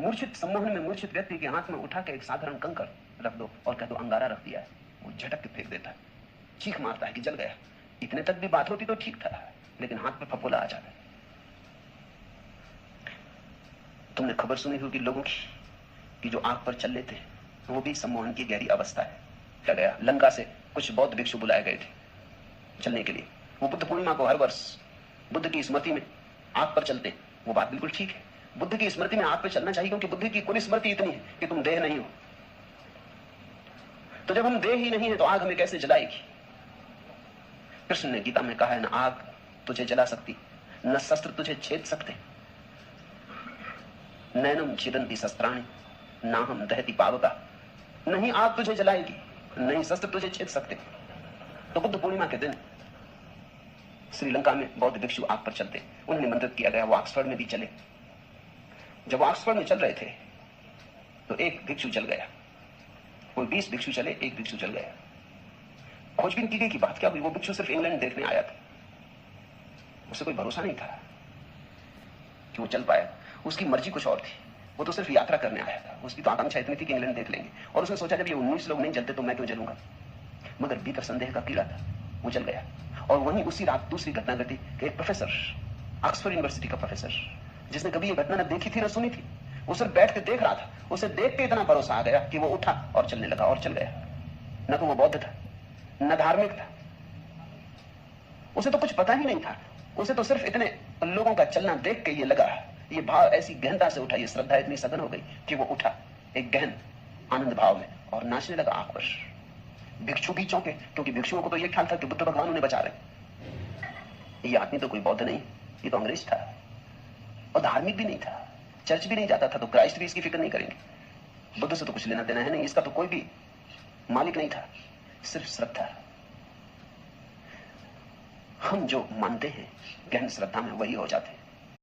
मूर्छित सम्मोहन में मूर्छित व्यक्ति के हाथ में उठा के एक साधारण कंकड़ रख दो और कह दो अंगारा रख दिया है, वो झटक के फेंक देता है, चीख मारता है कि जल गया। इतने तक भी बात होती तो ठीक था, लेकिन हाथ पे फफोला आ जाता है। तुमने खबर सुनी होगी लोगों की कि जो आग पर चल लेते हैं वो भी सम्मोहन की गहरी अवस्था है। क्या गया, लंका से कुछ बौद्ध भिक्षु बुलाए गए थे चलने के लिए। वो बुद्ध पूर्णिमा को हर वर्ष बुद्ध की स्मृति में आग पर चलते हैं। वो बात बिल्कुल ठीक है, बुद्ध की स्मृति में आग पर चलना चाहिए, क्योंकि बुद्ध की कुल स्मृति इतनी है कि तुम देह नहीं हो। तो जब हम देह ही नहीं है तो आग हमें कैसे जलाएगी? कृष्ण ने गीता में कहा है, न आग तुझे जला सकती, न शस्त्र तुझे छेद सकते। नैनम छिदन्ति शस्त्राणि नाहम दहति पावका। नहीं आग तुझे जलाएगी, नहीं शस्त्र तुझे छेद सकते। तो बुद्ध पूर्णिमा के दिन श्रीलंका में बौद्ध भिक्षु आग पर चलते, उन्हें निमंत्रित किया गया। वो ऑक्सफोर्ड में भी चले। जब वो ऑक्सफोर्ड में चल रहे थे तो एक भिक्षु जल गया। वो 20 भिक्षु चले, एक भिक्षु जल गया। खोजबीन की गई कि बात क्या हुई। वो भिक्षु सिर्फ इंग्लैंड देखने आया था, उसे कोई भरोसा नहीं था कि वो चल पाया। उसकी मर्जी कुछ और थी, वो तो सिर्फ यात्रा करने आया था। उसकी तो आकांक्षा इतनी थी कि इंग्लैंड देख लेंगे, और उसने सोचा जब ये 19 लोग नहीं जलते तो मैं क्यों जलूंगा। मगर भीतर संदेह का कीड़ा था, वो जल गया। और वहीं उसी रात दूसरी घटना घटी कि एक प्रोफेसर, ऑक्सफोर्ड यूनिवर्सिटी का प्रोफेसर, जिसने कभी ये घटना न देखी थी न सुनी थी, वो सिर्फ बैठ के देख रहा था। उसे देख के इतना भरोसा आ गया कि वो उठा और चलने लगा और चल गया। न तो वो बौद्ध था, न धार्मिक था, उसे तो कुछ पता ही नहीं था। उसे तो सिर्फ इतने लोगों का चलना देख के ये लगा, ये भाव ऐसी गहनता से उठा, ये श्रद्धा इतनी सघन हो गई कि वो उठा एक गहन आनंद भाव में और नाचने लगा आंख पर। भिक्षु भी चौंके, क्योंकि भिक्षुओं को तो ये ख्याल था कि बुद्ध भगवान उन्हें बचा रहे। ये आदमी तो कोई बौद्ध नहीं, ये तो अंग्रेज था और धार्मिक भी नहीं था, चर्च भी नहीं जाता था, तो क्राइस्ट भी इसकी फिक्र नहीं करेंगे। बुद्ध से तो कुछ लेना देना है नहीं, इसका तो कोई भी मालिक नहीं था, सिर्फ श्रद्धा। हम जो मानते हैं गहन श्रद्धा में वही हो जाते हैं।